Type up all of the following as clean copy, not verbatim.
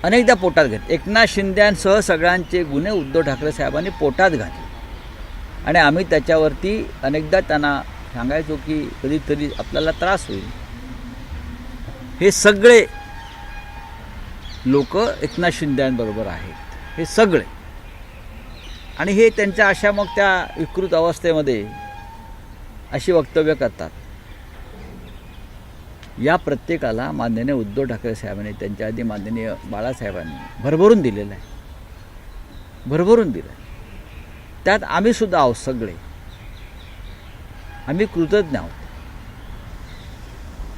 अनेकदा पोटात घातले. एकनाथ शिंदेसह सगळ्यांचे गुन्हे उद्धव ठाकरे साहेबांनी पोटात घातले आणि आम्ही त्याच्यावरती अनेकदा त्यांना सांगायचो की कधीतरी आपल्याला त्रास होईल. हे सगळे लोक एकनाथ शिंदेबरोबर आहेत, हे सगळे. आणि हे त्यांच्या अशा मग त्या विकृत अवस्थेमध्ये अशी वक्तव्य करतात. या प्रत्येकाला माननीय उद्धव ठाकरे साहेबांनी, त्यांच्या आधी माननीय बाळासाहेबांनी भरभरून दिलेलं आहे, भरभरून दिलं आहे. त्यात आम्ही सुद्धा आहोत, सगळे आम्ही कृतज्ञ आहोत.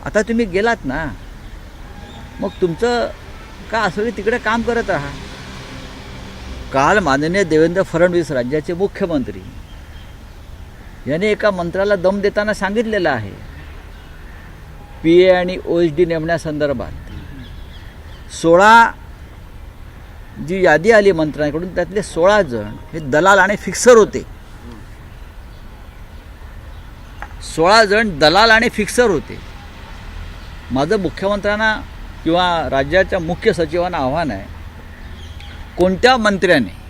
आता तुम्ही गेलात ना, मग तुमचं का असं तिकडे काम करत राहा. काल माननीय देवेंद्र फडणवीस राज्याचे मुख्यमंत्री यांनी एका मंत्र्याला दम देताना सांगितलेलं आहे, PA आणि OSD नेमण्यासंदर्भात 16 जी यादी आली मंत्र्यांकडून त्यातले 16 जण हे दलाल आणि फिक्सर होते. 16 जण दलाल आणि फिक्सर होते. माझं मुख्यमंत्र्यांना किंवा राज्याच्या मुख्य सचिवांना आव्हान आहे, कोणत्या मंत्र्याने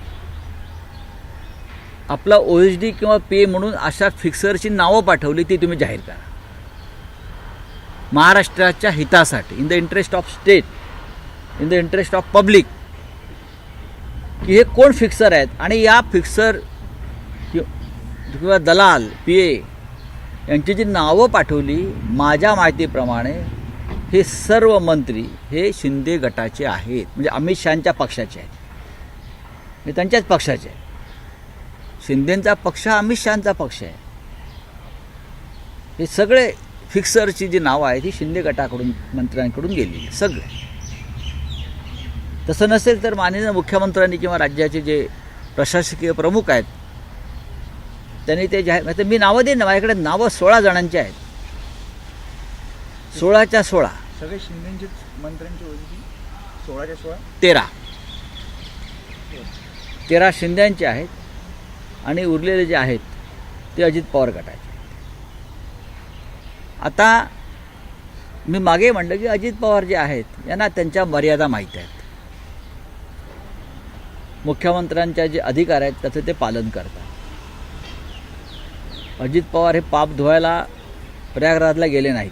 आपला OSD किंवा PA म्हणून अशा फिक्सरची नावं पाठवली ती तुम्ही जाहीर करा. महाराष्ट्राच्या हितासाठी, in the interest of state, in the interest of public, की हे कोण फिक्सर आहेत आणि या फिक्सर किंवा दलाल PA यांची जी नावं पाठवली, माझ्या माहितीप्रमाणे हे सर्व मंत्री हे शिंदे गटाचे आहेत, म्हणजे अमित शहांच्या पक्षाचे आहेत, हे त्यांच्याच पक्षाचे आहे. शिंदेंचा पक्ष अमित शहांचा पक्ष आहे. हे सगळे फिक्सरची जी नावं आहेत ही शिंदे गटाकडून, मंत्र्यांकडून गेलेली सगळे. तसं नसेल तर माननीय मुख्यमंत्र्यांनी किंवा राज्याचे जे प्रशासकीय प्रमुख आहेत त्यांनी ते जाहीर, मी नावं देईन ना, माझ्याकडे नावं 16 जणांची आहेत, 16च्या 16 सगळे शिंदेचे मंत्र्यांची OSD 16च्या 16 13 शिंदेचे आहेत आणि उरलेले जे आहेत ते अजित पवार गटाचे. आता मी मागे म्हणलं की अजित पवार जे आहेत यांना त्यांच्या मर्यादा माहीत आहेत. मुख्यमंत्र्यांच्या जे अधिकार आहेत त्याचं ते पालन करतात. अजित पवार हे पाप धुवायला प्रयागराजला गेले नाहीत.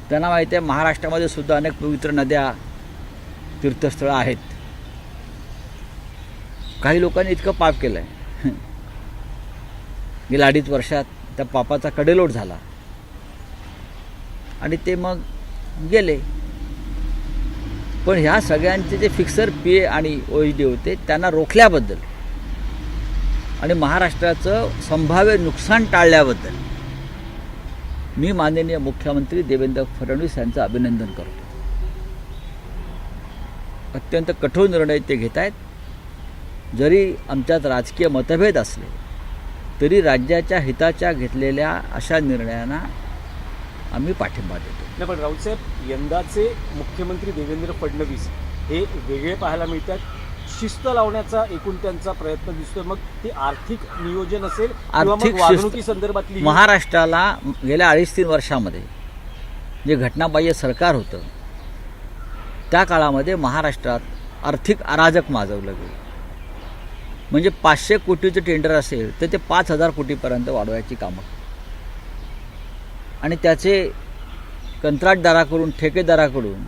त्यांना माहिती आहे महाराष्ट्रामध्ये सुद्धा अनेक पवित्र नद्या, तीर्थस्थळं आहेत. काही लोकांनी इतकं पाप केलं आहे, गेल्या 2.5 वर्षात त्या पापाचा कडेलोट झाला आणि ते मग गेले. पण ह्या सगळ्यांचे जे फिक्सर PA आणि OSD होते त्यांना रोखल्याबद्दल आणि महाराष्ट्राचं संभाव्य नुकसान टाळल्याबद्दल मी माननीय मुख्यमंत्री देवेंद्र फडणवीस यांचं अभिनंदन करतो. अत्यंत कठोर निर्णय ते घेत आहेत. जरी आमच्यात राजकीय मतभेद असले तरी राज्याच्या हिताच्या घेतलेल्या अशा निर्णयांना आम्ही पाठिंबा देतो. नाही, पण राऊतसाहेब, यंदाचे मुख्यमंत्री देवेंद्र फडणवीस हे वेगळे पाहायला मिळतात. शिस्त लावण्याचा एकूण त्यांचा प्रयत्न दिसतोय. मग ते आर्थिक नियोजन असेल किंवा मग वागणुकी संदर्भातली, महाराष्ट्राला गेल्या 2.5-3 वर्षामध्ये जे घटनाबाह्य सरकार होतं त्या काळामध्ये महाराष्ट्रात आर्थिक अराजक माजवलं गेलं. म्हणजे 500 कोटीचं टेंडर असेल तर ते 5,000 कोटीपर्यंत वाढवायची कामं आणि त्याचे कंत्राटदाराकडून, ठेकेदाराकडून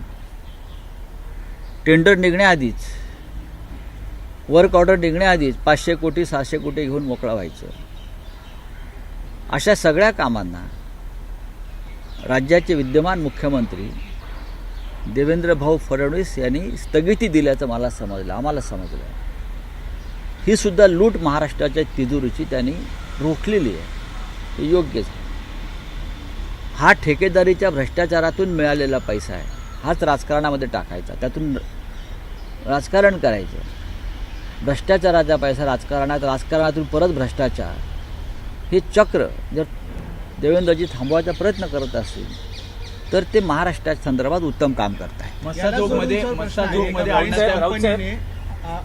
टेंडर निघण्याआधीच, वर्क ऑर्डर निघण्याआधीच 500 कोटी 600 कोटी घेऊन मोकळा व्हायचं. अशा सगळ्या कामांना राज्याचे विद्यमान मुख्यमंत्री देवेंद्र भाऊ फडणवीस यांनी स्थगिती दिल्याचं मला समजलं, आम्हाला समजलं. ही सुद्धा लूट महाराष्ट्राच्या तिजोरीची त्यांनी रोखलेली आहे, हे योग्यच आहे. हा ठेकेदारीच्या भ्रष्टाचारातून मिळालेला पैसा आहे, हाच राजकारणामध्ये टाकायचा, त्यातून राजकारण करायचं. भ्रष्टाचाराचा पैसा राजकारणात, राजकारणातून परत भ्रष्टाचार, हे चक्र जर देवेंद्रजी थांबवायचा प्रयत्न करत असतील तर ते महाराष्ट्राच्या संदर्भात उत्तम काम करत आहेत. मस्साजोगमध्ये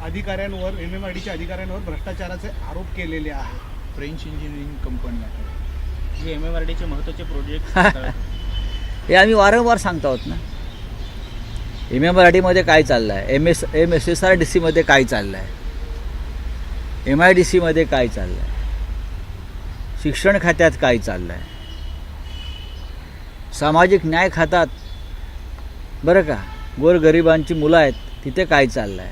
अधिकाऱ्यांवर, MMRDच्या अधिकाऱ्यांवर भ्रष्टाचाराचे आरोप केलेले आहेत फ्रेंच इंजिनिअरिंग कंपनीने. जे MMRDचे महत्त्वाचे प्रोजेक्ट हे आम्ही वारंवार सांगतो आहोत ना. MMRDमध्ये काय चाललं आहे, MSSRDCमध्ये काय चाललं आहे, MIDCमध्ये काय चाललं आहे, शिक्षण खात्यात काय चाललं आहे, सामाजिक न्याय खात्यात बरं का गोरगरिबांची मुलं आहेत तिथे काय चाललं आहे.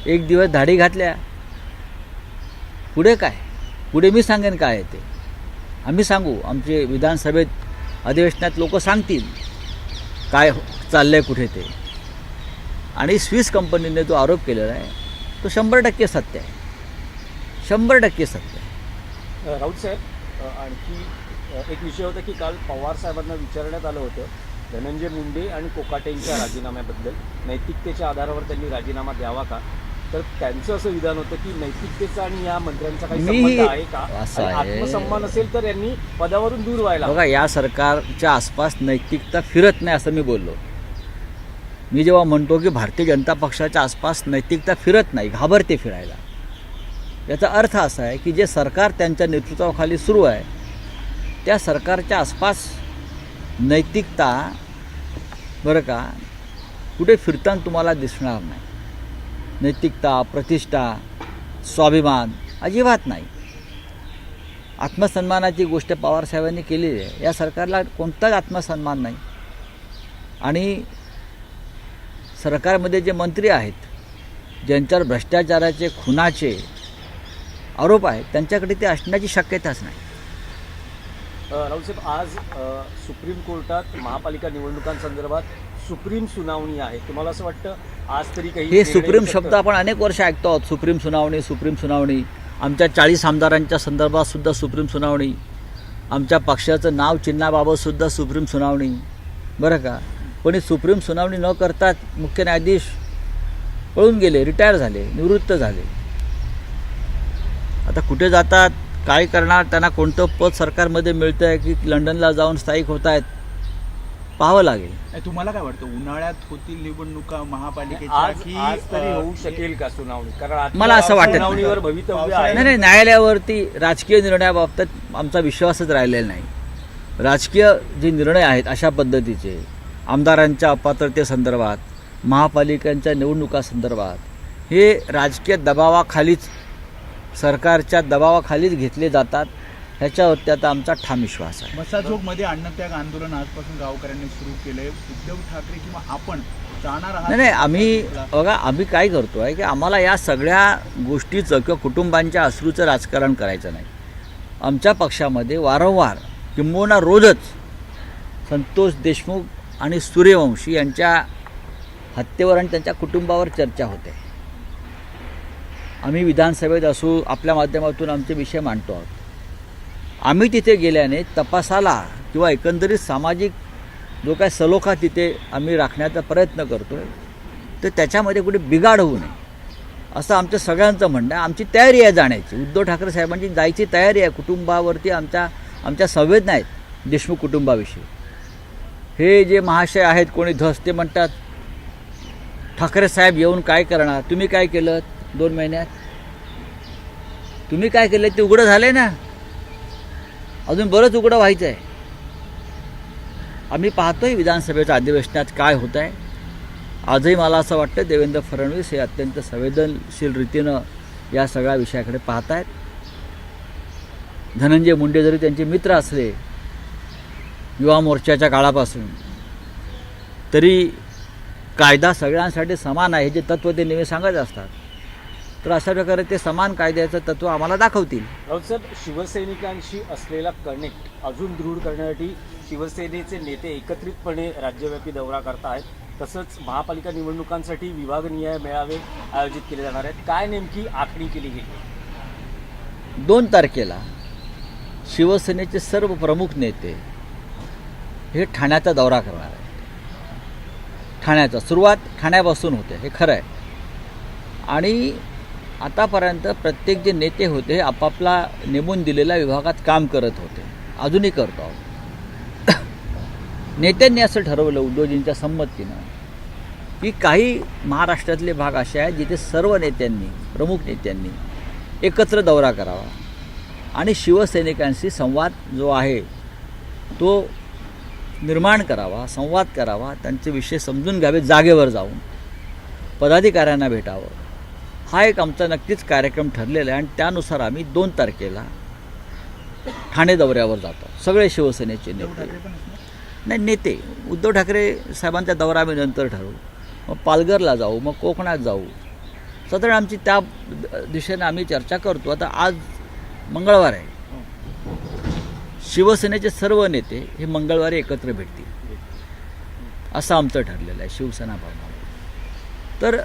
एक दिवस धाडी घातल्या, पुढे काय, पुढे मी सांगेन काय आहे ते, आम्ही सांगू, आमचे विधानसभेत अधिवेशनात लोक सांगतील काय चाललं आहे कुठे ते. आणि स्विस कंपनीने जो आरोप केलेला आहे तो 100% सत्य आहे, 100% सत्य आहे. राऊत साहेब, आणखी एक विषय होता की काल पवार साहेबांना विचारण्यात आलं होतं धनंजय मुंडे आणि कोकाटेंच्या राजीनाम्याबद्दल, नैतिकतेच्या आधारावर त्यांनी राजीनामा द्यावा का. तर त्यांचं असं विधान होतं की नैतिकतेचा आणि या मंत्र्यांचा काही संबंध आहे का, असं आणि आहे. आत्मसन्मान असेल तर यांनी पदावरून दूर व्हायला. बघा, या सरकारच्या आसपास नैतिकता फिरत नाही असं मी बोललो. मी जेव्हा म्हणतो की भारतीय जनता पक्षाच्या आसपास नैतिकता फिरत नाही, घाबरते फिरायला, याचा अर्थ असा आहे की जे सरकार त्यांच्या नेतृत्वाखाली सुरू आहे त्या सरकारच्या आसपास नैतिकता बरं का कुठे फिरताना तुम्हाला दिसणार नाही. नैतिकता, प्रतिष्ठा, स्वाभिमान अजिबात नाही. आत्मसन्मानाची गोष्ट पवारसाहेबांनी केलेली आहे. या सरकारला कोणताच आत्मसन्मान नाही. आणि सरकारमध्ये जे मंत्री आहेत ज्यांच्यावर भ्रष्टाचाराचे, खुनाचे आरोप आहेत त्यांच्याकडे ते असण्याची शक्यताच नाही. राऊतसाहेब, आज सुप्रीम कोर्टात महापालिका निवडणुकांसंदर्भात सुप्रीम सुनावणी आहे. तुम्हाला असं वाटतं आज तरी काही हे सुप्रीम शब्द आपण अनेक वर्ष ऐकतो आहोत. सुप्रीम सुनावणी, सुप्रीम सुनावणी. आमच्या 40 आमदारांच्या संदर्भात सुद्धा सुप्रीम सुनावणी, आमच्या पक्षाचं नाव चिन्हाबाबत सुद्धा सुप्रीम सुनावणी बरं का. पण ही सुप्रीम सुनावणी न करताच मुख्य न्यायाधीश पळून गेले, रिटायर झाले, निवृत्त झाले. आता कुठे जातात, काय करणार, त्यांना कोणतं पद सरकारमध्ये मिळतं आहे की लंडनला जाऊन स्थायिक होत आहेत पाहावं लागेल. तुम्हाला काय वाटतं उन्हाळ्यात होतील निवडणुका महापालिकेच्या आज की तरी होऊ शकेल का सुनावणी? कारण आता मला असं वाटत नाही. सुनावणीवर भवितव्य आहे. नाही, न्यायालयावरती राजकीय निर्णयाबाबतीत आमचा विश्वासच राहिलेला नाही. राजकीय जे निर्णय आहेत अशा पद्धतीचे आमदारांच्या अपात्रतेसंदर्भात, महापालिकांच्या निवडणुकासंदर्भात हे राजकीय दबावाखालीच, सरकारच्या दबावाखालीच घेतले जातात. ह्याच्यावरती आता आमचा ठाम विश्वास आहे. मसाजोगमध्ये अन्नत्याग आंदोलन आजपासून गावकऱ्यांनी सुरू केलंय. उद्धव ठाकरे किंवा आपण जाणार आहात? नाही, आम्ही काय करतो आहे की आम्हाला या सगळ्या गोष्टीचं किंवा कुटुंबांच्या अश्रूचं राजकारण करायचं नाही. आमच्या पक्षामध्ये वारंवार किंबहुना रोजच संतोष देशमुख आणि सूर्यवंशी यांच्या हत्येवर आणि त्यांच्या कुटुंबावर चर्चा होते. आम्ही विधानसभेत असू, आपल्या माध्यमातून आमचे विषय मांडतो आहोत. आम्ही तिथे गेल्याने तपासाला किंवा एकंदरीत सामाजिक जो काय सलोखा तिथे आम्ही राखण्याचा प्रयत्न करतो आहे तर त्याच्यामध्ये कुठे बिघाड होऊ नये असं आमचं सगळ्यांचं म्हणणं आहे. आमची तयारी आहे जाण्याची. उद्धव ठाकरे साहेबांची जायची तयारी आहे. कुटुंबावरती आमच्या संवेदना आहेत देशमुख कुटुंबाविषयी. हे जे महाशय आहेत कोणी धस, ते म्हणतात ठाकरे साहेब येऊन काय करणार, तुम्ही काय केलं 2 महिन्यात, तुम्ही काय केलं ते उघडं झालं ना, अजून बरंच उघडं व्हायचं आहे. आम्ही पाहतोय विधानसभेच्या अधिवेशनात काय होत आहे. आजही मला असं वाटतं देवेंद्र फडणवीस हे अत्यंत संवेदनशील रीतीनं या सगळ्या विषयाकडे पाहत आहेत. धनंजय मुंडे जरी त्यांचे मित्र असले युवा मोर्चाच्या काळापासून, तरी कायदा सगळ्यांसाठी समान आहे हे जे तत्त्व ते नेहमी सांगत असतात. तर अशा प्रकारे ते समान कायद्याचं तत्त्व आम्हाला दाखवतील. राऊतसाहेब, शिवसैनिकांशी असलेला कनेक्ट अजून दृढ करण्यासाठी शिवसेनेचे नेते एकत्रितपणे राज्यव्यापी दौरा करतायत. तसंच महापालिका निवडणुकांसाठी विभागनिहाय मेळावे आयोजित केले जाणार आहेत. काय नेमकी आखणी केली गेली? 2 तारखेला शिवसेनेचे सर्व प्रमुख नेते हे ठाण्याचा दौरा करणार आहेत. ठाण्याचा सुरुवात ठाण्यापासून होते, हे खरं आहे. आणि आतापर्यंत प्रत्येक जे नेते होते हे आपापला नेमून दिलेल्या विभागात काम करत होते, अजूनही करतो आहोत. नेत्यांनी असं ठरवलं उद्धवजींच्या संमतीनं की काही महाराष्ट्रातले भाग असे आहेत जिथे सर्व नेत्यांनी, प्रमुख नेत्यांनी एकत्र दौरा करावा. आणि शिवसैनिकांशी संवाद जो आहे तो निर्माण करावा, संवाद करावा, त्यांचे विषय समजून घ्यावे, जागेवर जाऊन पदाधिकाऱ्यांना भेटावं, हा एक आमचा नक्कीच कार्यक्रम ठरलेला आहे. आणि त्यानुसार आम्ही 2 तारखेला ठाणे दौऱ्यावर जातो. सगळे शिवसेनेचे उद्धव नेते, ठाकरे पण असणार. नाही नेते, उद्धव ठाकरे साहेबांचा दौरा आम्ही नंतर ठरवू. मग पालघरला जाऊ, मग कोकणात जाऊ. साधारण आमची त्या दिशेने आम्ही चर्चा करतो. आता आज मंगळवार आहे. शिवसेनेचे सर्व नेते हे मंगळवारी एकत्र भेटतील असं आमचं ठरलेलं आहे शिवसेना भवनावर. तर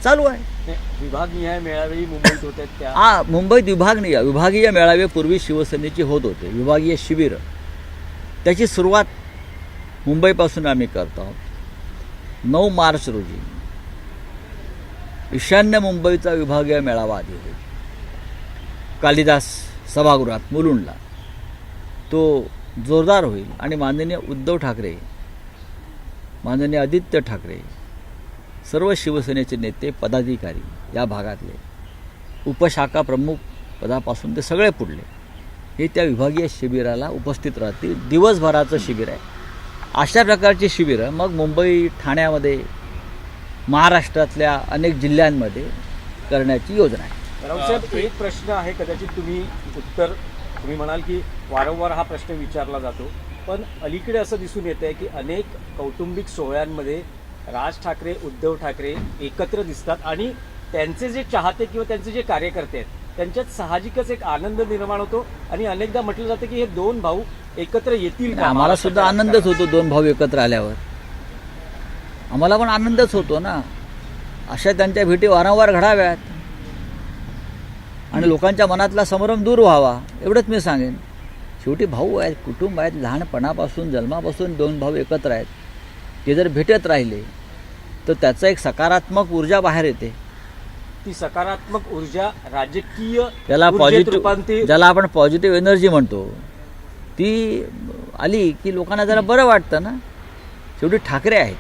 चालू आहे. विभागनिहाय मेळावे मुंबईत होत आहेत त्या मुंबईत विभागीय मेळावे पूर्वी शिवसेनेचे होत होते, विभागीय शिबिर. त्याची सुरुवात मुंबईपासून आम्ही करतो आहोत. 9 मार्च रोजी ईशान्य मुंबईचा विभागीय मेळावा आधी होईल कालिदास सभागृहात मुलुंडला. तो जोरदार होईल आणि माननीय उद्धव ठाकरे, माननीय आदित्य ठाकरे, सर्व शिवसेनेचे नेते पदाधिकारी या भागातले, उपशाखा प्रमुख पदापासून ते सगळे पुढले, हे त्या विभागीय शिबिराला उपस्थित राहतील. दिवसभराचं शिबिर आहे. अशा प्रकारची शिबिरं मग मुंबई, ठाण्यामध्ये, महाराष्ट्रातल्या अनेक जिल्ह्यांमध्ये करण्याची योजना आहे. राऊत साहेब, एक प्रश्न आहे, कदाचित तुम्ही म्हणाल की वारंवार हा प्रश्न विचारला जातो, पण अलीकडे असं दिसून येत आहे की अनेक कौटुंबिक सोहळ्यांमध्ये राज ठाकरे, उद्धव ठाकरे एकत्र दिसतात आणि त्यांचे जे चाहते किंवा त्यांचे जे कार्यकर्ते आहेत त्यांच्यात साहजिकच एक आनंद निर्माण होतो. आणि अनेकदा म्हटलं जातं की हे 2 भाऊ एकत्र येतील का? आम्हाला सुद्धा आनंदच होतो 2 भाऊ एकत्र आल्यावर. आम्हाला पण आनंदच होतो ना. अशा त्यांच्या भेटी वारंवार घडाव्यात आणि लोकांच्या मनातला संभ्रम दूर व्हावा, एवढंच मी सांगेन. शेवटी भाऊ आहेत, कुटुंब आहेत, लहानपणापासून जन्मापासून 2 भाऊ एकत्र आहेत. ते जर भेटत राहिले तर त्याचं एक सकारात्मक ऊर्जा बाहेर येते. ती सकारात्मक ऊर्जा राजकीय त्याला ऊर्जेत पॉझिटिव्ह, रूपांतरित ज्याला आपण पॉझिटिव्ह एनर्जी म्हणतो, ती आली की लोकांना जरा बरं वाटतं ना. शेवटी ठाकरे आहेत.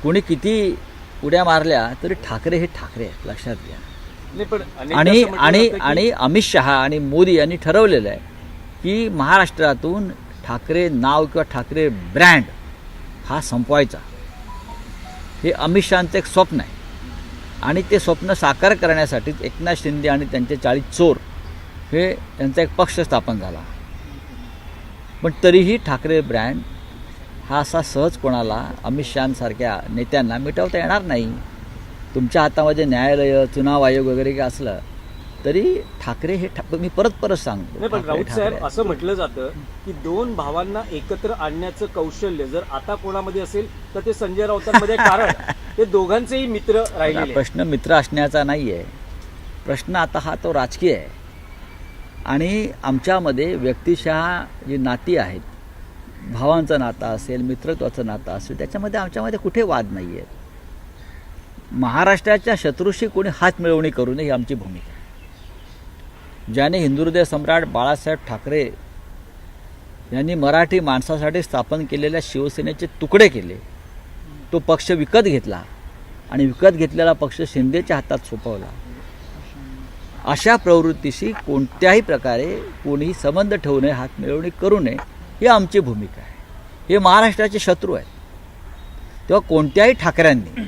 कोणी किती उड्या मारल्या तरी ठाकरे हे ठाकरे आहेत, लक्षात घ्या. नाही, पण अनेकदा आणि असं म्हटलं आणि जातं की आणि अमित शहा आणि मोदी यांनी ठरवलेलं आहे की महाराष्ट्रातून ठाकरे नाव किंवा ठाकरे ब्रँड हा संपवायचा. हे अमित शहांचं एक स्वप्न आहे आणि ते स्वप्न साकार करण्यासाठी एकनाथ शिंदे आणि त्यांचे 40 चोर हे त्यांचा एक पक्ष स्थापन झाला. पण तरीही ठाकरे ब्रँड हा असा सहज कोणाला, अमित शहांसारख्या नेत्यांना मिटवता येणार नाही. तुमच्या हातामध्ये न्यायालय, चुनाव आयोग वगैरे काय असलं तरी ठाकरे हे मी परत सांगतो. नाही, पण ठाकरे राऊत ठाकरे साहेब, आहेत. असं म्हटलं जातं की 2 भावांना एकत्र आणण्याचं कौशल्य जर आता कोणामध्ये असेल तर ते संजय राऊतांमध्ये आहे. कारण ते दोघांचेही मित्र राहिलेले आहेत. प्रश्न मित्र असण्याचा नाही आहे. प्रश्न आता हा तो राजकीय आहे. आणि आमच्यामध्ये व्यक्तिशः जी नाती आहेत, भावांचं नातं असेल, मित्रत्वाचं नातं असेल, त्याच्यामध्ये आमच्यामध्ये कुठे वाद नाही आहेत. महाराष्ट्राच्या शत्रूशी कोणी हात मिळवणी करू नये ही आमची भूमिका आहे. ज्याने हिंदुहृदय सम्राट बाळासाहेब ठाकरे यांनी मराठी माणसासाठी स्थापन केलेल्या शिवसेनेचे तुकडे केले, तो पक्ष विकत घेतला आणि विकत घेतलेला पक्ष शिंदेच्या हातात सोपवला. अशा प्रवृत्तीशी कोणत्याही प्रकारे कोणीही संबंध ठेवू नये, हात मिळवणी करू नये ही आमची भूमिका आहे. हे महाराष्ट्राचे शत्रू आहेत. तेव्हा कोणत्याही ठाकऱ्यांनी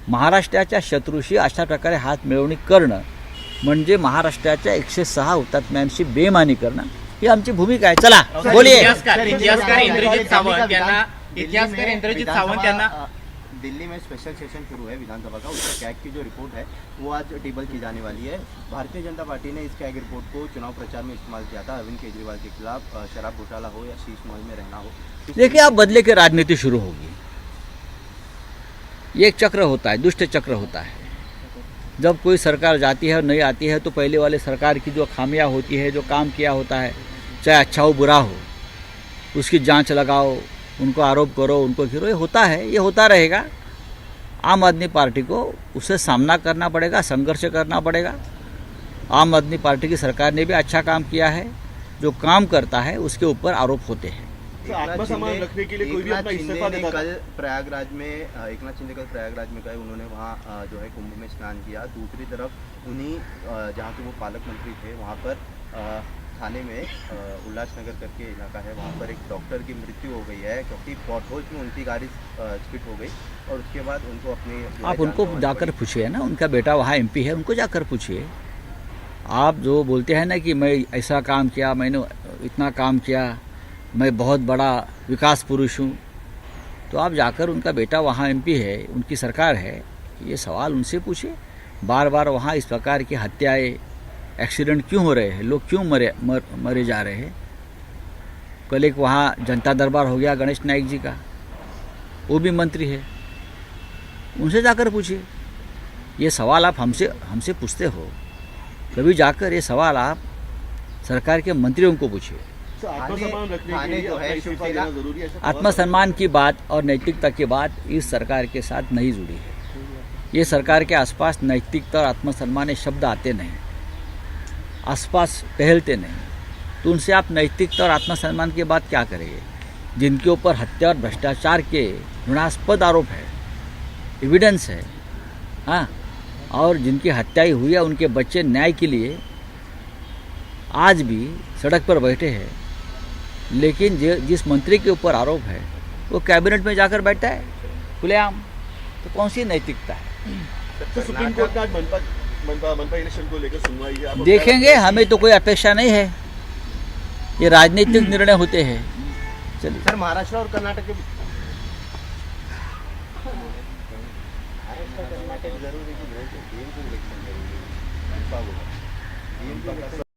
महाराष्ट्राच्या शत्रूशी अशा प्रकारे हात मिळवणी करणं म्हणजे महाराष्ट्राच्या 106 हुतात्म्यांशी बेमानी करणं ही आमची भूमिका आहे. चला बोलिये. इतिहासकार इंद्रजीत सावंत यांना दिल्ली में स्पेशल सेशन शुरू है विधानसभा का, उसका कैग की जो रिपोर्ट है वो आज टेबल की जाने वाली है. भारतीय जनता पार्टी ने इस कैग रिपोर्ट को चुनाव प्रचार में इस्तेमाल किया था. अरविंद केजरीवाल के खिलाफ शराब घोटाला हो या शीश महल में रहना हो. देखिए, अब बदले की राजनीति शुरू होगी. ये एक चक्र होता है, दुष्ट चक्र होता है. जब कोई सरकार जाती है और नहीं आती है तो पहले वाले सरकार की जो खामियां होती है, जो काम किया होता है, चाहे अच्छा हो बुरा हो, उसकी जांच लगाओ, उनको आरोप करो, उनको घिरो. ये होता है, ये होता रहेगा. आम आदमी पार्टी को उससे सामना करना पड़ेगा, संघर्ष करना पड़ेगा. आम आदमी पार्टी की सरकार ने भी अच्छा काम किया है. जो काम करता है उसके ऊपर आरोप होते हैं. आत्मसम्मान रखने के लिए कोई भी अपना इस्तीफा देता था. कल प्रयागराज में एकनाथ शिंदे कल प्रयागराज में गए, उन्होंने वहाँ जो है कुंभ में स्नान किया. दूसरी तरफ उन्हीं जहाँ के वो पालक मंत्री थे वहाँ पर थाने में उल्लासनगर करके इलाका है, वहाँ पर एक डॉक्टर की मृत्यु हो गई है क्योंकि पॉटहोल्स में उनकी गाड़ी स्किट हो गई और उसके बाद उनको अपनी जो है आप उनको जान जाकर गंवानी पूछिए ना, उनका बेटा वहाँ एमपी है, उनको जाकर पूछिए। आप जो बोलते हैं ना कि मैं ऐसा काम किया, मैंने इतना काम किया, मैं बहुत बड़ा विकास पुरुष हूँ, तो आप जाकर उनका बेटा वहाँ एमपी है, उनकी सरकार है, ये सवाल उनसे पूछिए। बार बार वहाँ इस प्रकार की हत्याएं, एक्सीडेंट क्यों हो रहे हैं, लोग क्यों मरे जा रहे हैं। कल एक वहाँ जनता दरबार हो गया गणेश नाइक जी का, वो भी मंत्री है, उनसे जाकर पूछिए। ये सवाल आप हमसे पूछते हो, कभी जाकर ये सवाल आप सरकार के मंत्रियों को पूछिए। थाने जो है शिवसेना आत्मसम्मान की बात और नैतिकता की बात इस सरकार के साथ नहीं जुड़ी है। ये सरकार के आसपास नैतिकता और आत्मसम्मान ये शब्द आते नहीं, आसपास टहलते नहीं, तो उनसे आप नैतिकता और आत्मसम्मान की बात क्या करेंगे, जिनके ऊपर हत्या और भ्रष्टाचार के घृणास्पद आरोप है, एविडेंस है, हाँ, और जिनकी हत्याएं हुई है, उनके बच्चे न्याय के लिए आज भी सड़क पर बैठे हैं, लेकिन जिस मंत्री के ऊपर आरोप है वो कैबिनेट में जाकर बैठा है खुलेआम, तो कौन सी नैतिकता है। तो सुप्रीम कोर्ट का आज मनपा इलेक्शन को लेकर सुनवाई है, आप देखेंगे, हमें तो कोई अपेक्षा नहीं है, ये राजनीतिक निर्णय होते हैं। चलिए। सर महाराष्ट्र और कर्नाटक के जरूरी की इलेक्शन जरूरी है।